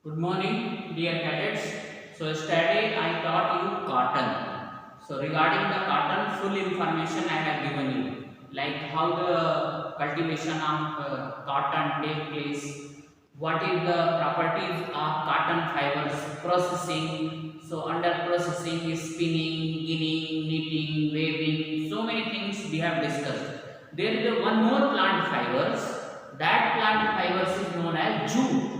Good morning, dear cadets. So yesterday I taught you cotton. So regarding the cotton, full information I have given you, like how the cultivation of cotton take place, what is the properties of cotton fibers, processing. So under processing is spinning, ginning, knitting, weaving. So many things we have discussed. There is one more plant fibers. That plant fibers is known as jute.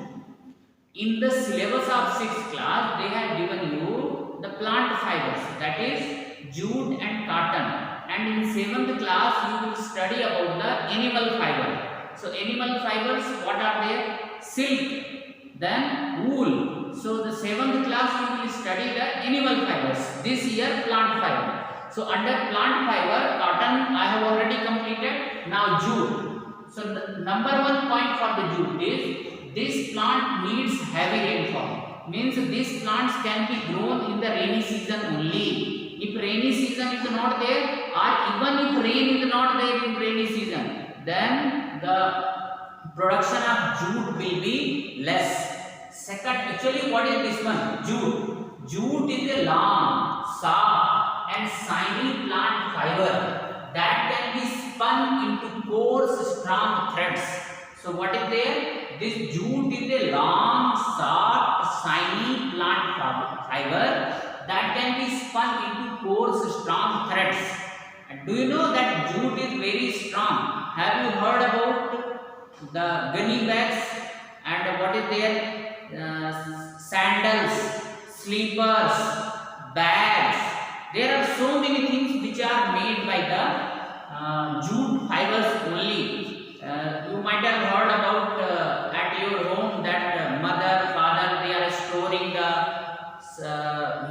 In the syllabus of 6th class, they have given you the plant fibers, that is jute and cotton. And in 7th class, you will study about the animal fiber. So animal fibers, what are they? Silk, then wool. So the 7th class, you will study the animal fibers. This year, plant fiber. So under plant fiber, cotton I have already completed. Now jute. So the number one point for the jute is this plant needs heavy rainfall. Means these plants can be grown in the rainy season only. If rainy season is not there, or even if rain is not there in rainy season, then the production of jute will be less. Second, actually what is this one? Jute. Jute is a long, soft and shiny plant fiber that can be spun into coarse, strong threads. So what is there? This jute is a long, soft, shiny plant fiber that can be spun into coarse, strong threads. And do you know that jute is very strong? Have you heard about the gunny bags and what is there? Sandals, sleepers, bags. There are so many things which are made by the jute fibers only. You might have heard about at your home that mother, father, they are storing the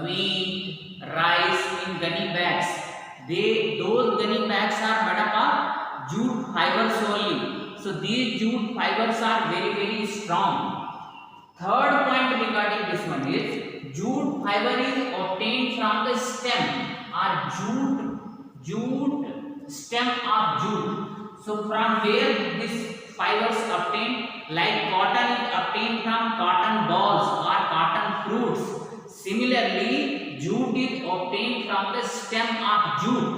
wheat, rice in gunny bags. Those gunny bags are made up of jute fibers only. So these jute fibers are very strong. Third point regarding this one is jute fiber is obtained from the stem or jute stem of jute. So from where these fibers obtained, like cotton is obtained from cotton balls or cotton fruits. Similarly, jute is obtained from the stem of jute.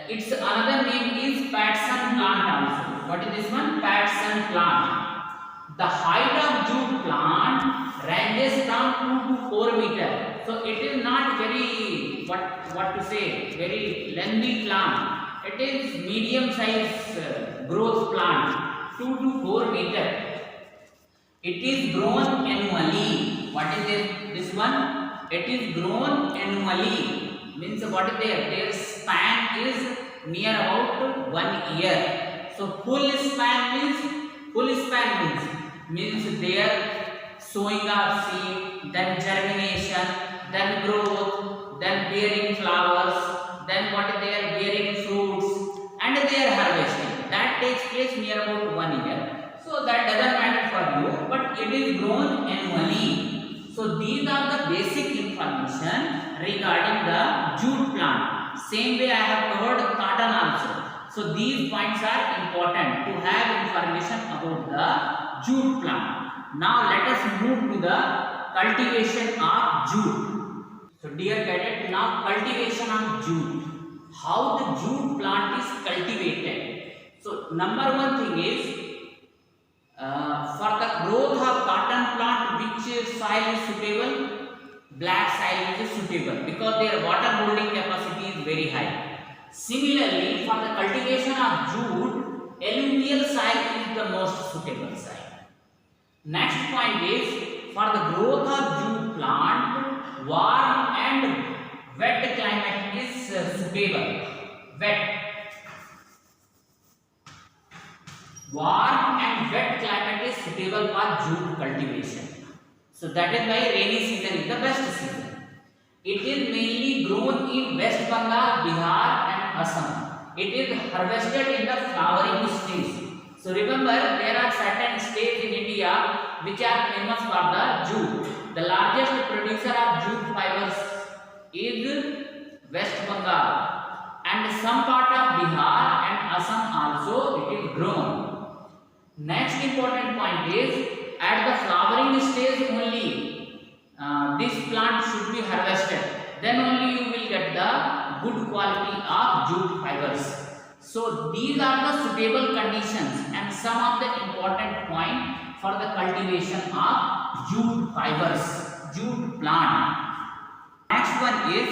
Its another name is Patson plant also. What is this one? Patson plant. The height of jute plant ranges from 2 to 4 meter. So it is not very what to say, very lengthy plant. It is medium size growth plant, 2 to 4 meter. It is grown annually. What is this one? It is grown annually. Means what is there? Their span is near about 1 year. So full span means their sowing of seed, then germination, then growth, then bearing flowers, then what is there? Bearing fruits, and their harvesting. That takes place near about 1 year. So that doesn't matter for you, but it is grown annually. So these are the basic information regarding the jute plant. Same way I have covered cotton also. So these points are important to have information about the jute plant. Now let us move to the cultivation of jute. So dear cadet, now cultivation of jute. How the jute plant is cultivated. So number one thing is for the growth of cotton plant, which soil is suitable? Black soil is suitable because their water holding capacity is very high. Similarly, for the cultivation of jute, alluvial soil is the most suitable soil. Next point is for the growth of jute plant, warm and wet climate is suitable. Warm and wet climate is suitable for jute cultivation. So that is why rainy season is the best season. It is mainly grown in West Bengal, Bihar and Assam. It is harvested in the flowering stages. So remember, there are certain states in India which are famous for the jute. The largest producer of jute fibers is West Bengal, and some part of Bihar and Assam also it is grown. Next important point is at the flowering So these are the suitable conditions and some of the important point for the cultivation of jute fibers, jute plant. Next one is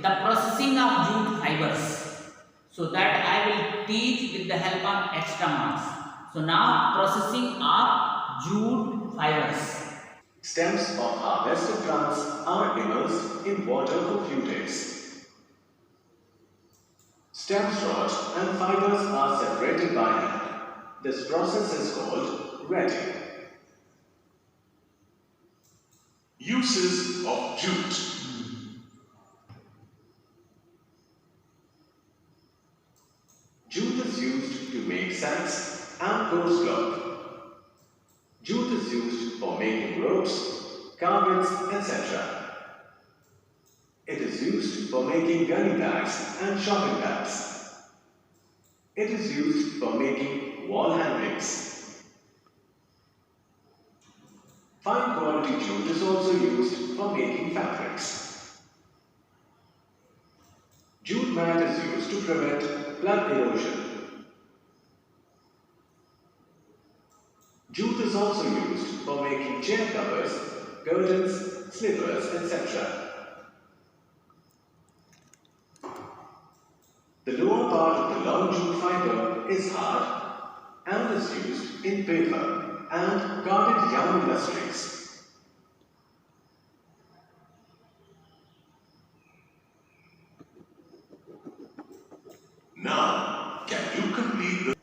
the processing of jute fibers. So that I will teach with the help of extra marks. So now processing of jute fibers. Stems of harvested plants are immersed in water for few days. Stems rot and fibers are separated by hand. This process is called retting. Uses of jute. Jute is used to make sacks and coarse cloth. Jute is used for making ropes, carpets, etc. It is used for making gunny bags and shopping bags. It is used for making wall hangings. Fine quality jute is also used for making fabrics. Jute mat is used to prevent blood erosion. Jute is also used for making chair covers, curtains, slippers, etc. The lower part of the long jute fiber is hard and is used in paper and carded yarn industries. Now, can you complete the...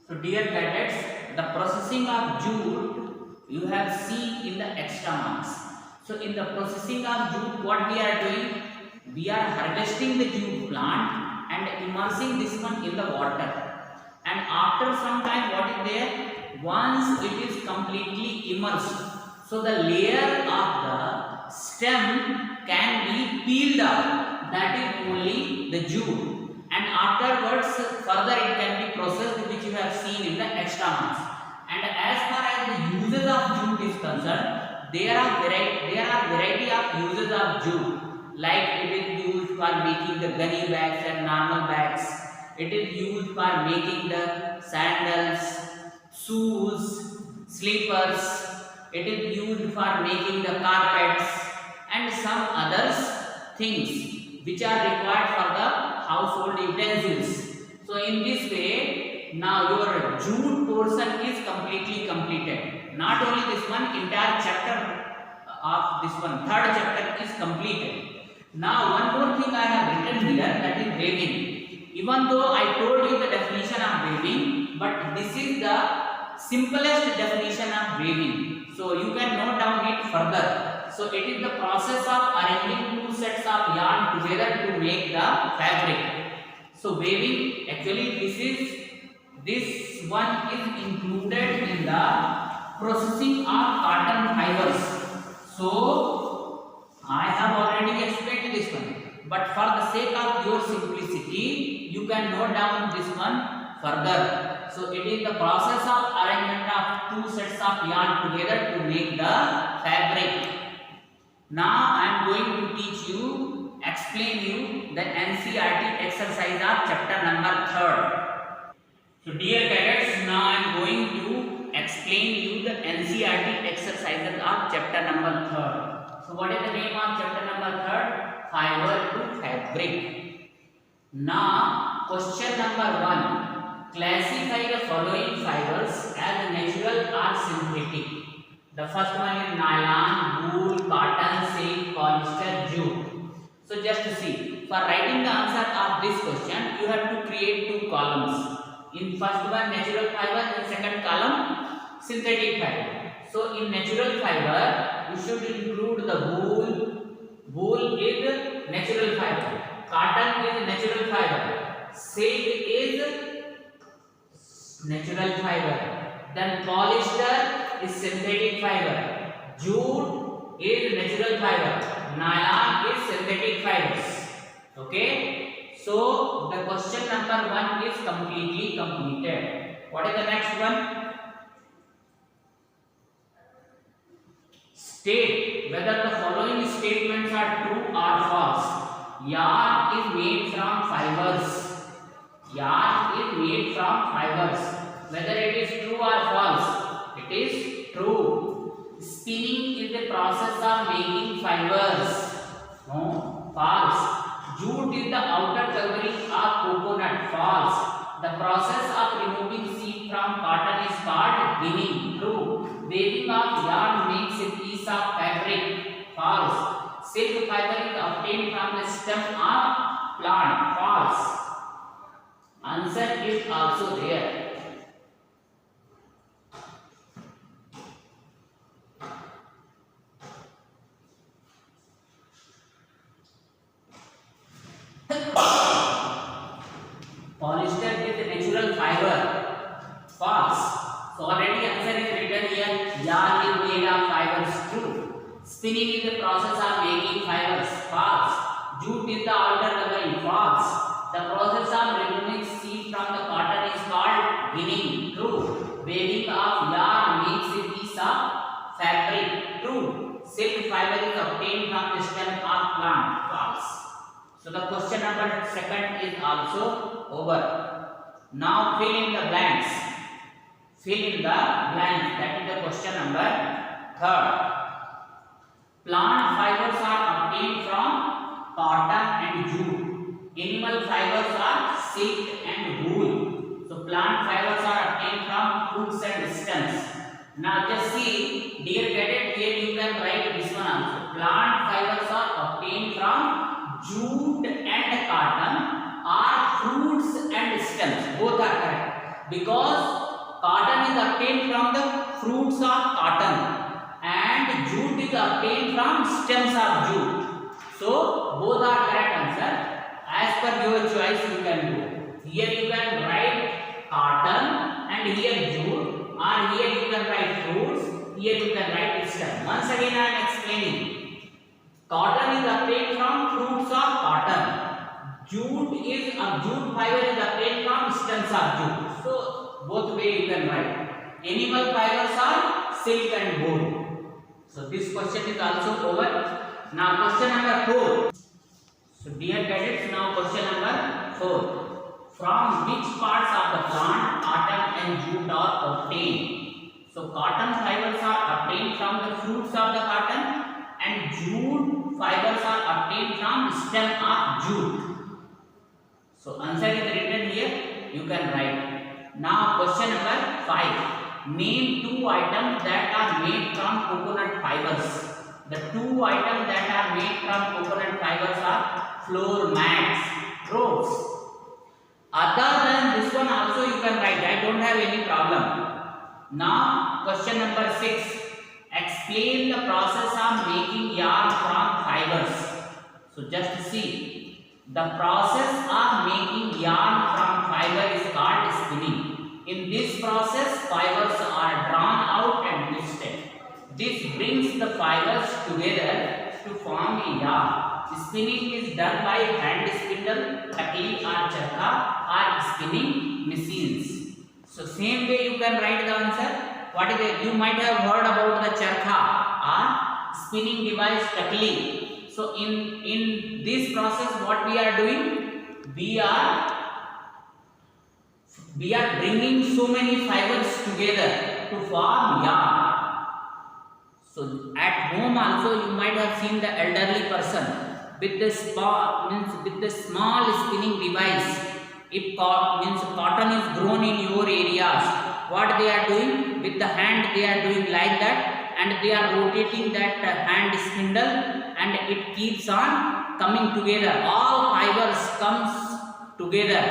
So dear cadets, the processing of jute you have seen in the extra marks. So in the processing of jute, what we are doing? We are harvesting the jute plant and immersing this one in the water. And after some time, what is there? Once it is completely immersed, so the layer of the stem can be peeled out. That is only the jute. And afterwards, further it can be processed, which you have seen in the extra marks. And as far as the uses of jute is concerned, there are variety of uses of jute. Like it is used for making the gunny bags and normal bags. It is used for making the sandals, shoes, slippers. It is used for making the carpets and some others things which are required for the household utensils. So in this way, now your jute portion is completely completed. Not only this one, entire chapter of this one, third chapter is completed. Now one more thing I have written here, that is weaving. Even though I told you the definition of weaving, but this is the simplest definition of weaving. So you can note down it further. So it is the process of arranging two sets of yarn together to make the fabric. So weaving, actually this one is included in the processing of cotton fibers. So I have already explained this one, but for the sake of your simplicity, you can note down this one further. So it is the process of arrangement of two sets of yarn together to make the fabric. Now I am going to teach you, explain you the NCERT exercise of chapter number 3rd. So dear cadets, now I am going to explain you the NCERT exercises of chapter number 3rd. So what is the name of chapter number 3rd? Fiber to fabric. Now question number 1. Classify the following fibers as natural or synthetic. The first one is nylon, wool, cotton, silk, polyester, jute. So just see, for writing the answer of this question, you have to create two columns. In first one natural fiber, in second column synthetic fiber. So in natural fiber, you should include the wool. Wool is natural fiber. Cotton is natural fiber. Silk is natural fiber. Then polyester is synthetic fiber. Jute is natural fiber. Nylon is synthetic fibers. Okay. So the question number 1 is completely completed. What is the next one? State whether the following statements are true or false. Yarn is made from fibers. yarn is made from fibers. Whether it is true or false? It is true. Spinning is the process of making fibers. No, false. Jute is the outer covering of coconut. False. The process of removing seed from cotton is called ginning. True. Weaving of yarn makes a piece of fabric. False. Silk fiber is obtained from the stem of plant. False. Answer is also there. Polyester is a natural fiber. False. So already answer is written here. Yarn is made of fibers. True. Spinning is the process of making fibers. False. Jute is the outer covering. False. The process of removing seed from the cotton is called ginning. True. Weaving of yarn makes a piece of fabric. True. Silk fiber is obtained from the stem of plant. False. So the question number second is also over. Now fill in the blanks. Fill in the blanks. That is the question number third. Plant fibers are obtained from cotton and jute. Animal fibers are silk and wool. So plant fibers are obtained from fruits and stems. Now just see, dear cadet, here you can write this one also. Plant fibers are obtained from jute and cotton are fruits and stems. Both are correct. Because cotton is obtained from the fruits of cotton and jute is obtained from stems of jute. So both are correct answer. As per your choice you can do. Here you can write cotton and here jute, or here you can write fruits, here you can write stem. Once again I am explaining. Cotton is obtained from fruits of cotton. Jute fiber is obtained from stems of jute. So both way you can write. Animal fibers are silk and wool. So this question is also over. Now question number 4. So dear cadets, now question number 4. From which parts of the plant cotton and jute are obtained? So cotton fibers are obtained from the fruits of the cotton and jute fibers are obtained from stem of jute. So answer is written here. You can write. Now question number 5. Name 2 items that are made from coconut fibers. The 2 items that are made from coconut fibers are floor mats, ropes. Other than this one also you can write. I don't have any problem. Now question number 6. Explain the process of making yarn from fibers. So just see. The process of making yarn from fiber is called spinning. In this process, fibers are drawn out and twisted. This brings the fibers together to form a yarn. Spinning is done by hand spindle, takli or charkha or spinning machines. So same way you can write the answer. What is it? You might have heard about the charkha or spinning device takli. So in this process what we are doing? We are bringing so many fibers together to form yarn. So at home also you might have seen the elderly person with the small spinning device. If cotton is grown in your areas, what they are doing? With the hand they are doing like that, and they are rotating that hand spindle, and it keeps on coming together. All fibers comes together.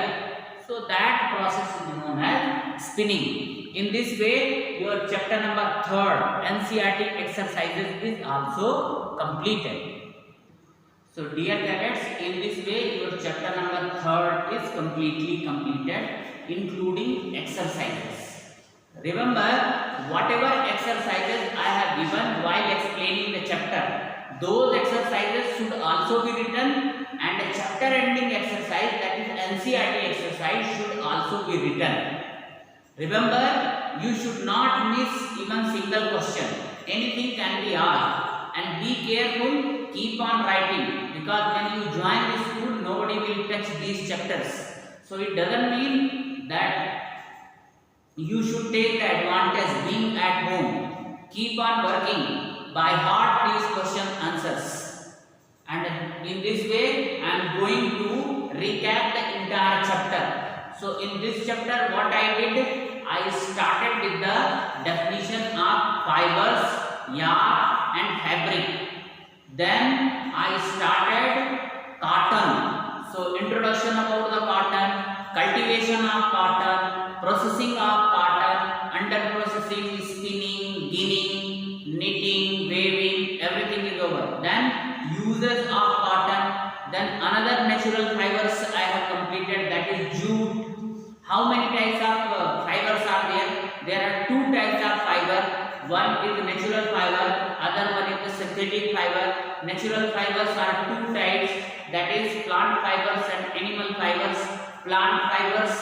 So that process is known as spinning. In this way, your chapter number 3rd NCERT exercises is also completed. So dear cadets, in this way your chapter number 3rd is completely completed, including exercises. Remember, whatever exercises I have given while explaining the chapter, those exercises should also be written, and a chapter ending exercise, that is NCERT exercise, should also be written. Remember, you should not miss even single question. Anything can be asked. And be careful, keep on writing, because when you join the school, nobody will touch these chapters. So it doesn't mean that you should take the advantage being at home. Keep on working by heart these question answers. And in this way, I am going to recap the entire chapter. So in this chapter, what I did, I started with the definition of fibers, yarn and fabric. Then I started cotton. So introduction about the cotton, cultivation of cotton, processing of cotton, under processing, spinning, ginning, knitting, weaving, everything is over. Then uses of cotton. Then another natural fibers I have completed, that is jute. How many types of fibers are there? There are two types of fiber. One is natural fiber, other one is the synthetic fiber. Natural fibers are two types, that is plant fibers and animal fibers. Plant fibers,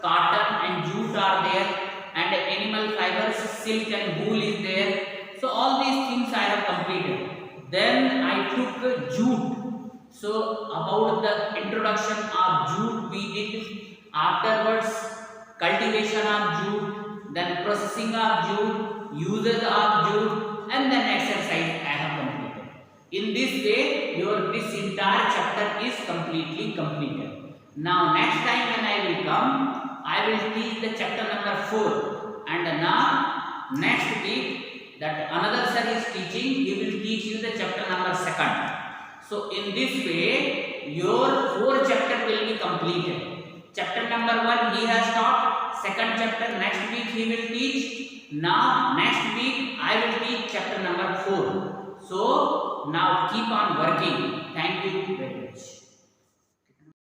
cotton and jute are there, and animal fibers, silk and wool is there. So all these things I have completed. Then I took jute. So about the introduction of jute we did. Afterwards, cultivation of jute, then processing of jute, uses of jute, and then exercise I have completed. In this way, this entire chapter is completely completed. Now next time when I will come, I will teach the chapter number 4. And now next week, that another sir is teaching, he will teach you the chapter number 2. So in this way, your 4 chapter will be completed. Chapter number 1 he has taught, second chapter next week he will teach. Now next week I will teach chapter number 4. So now keep on working. Thank you very much.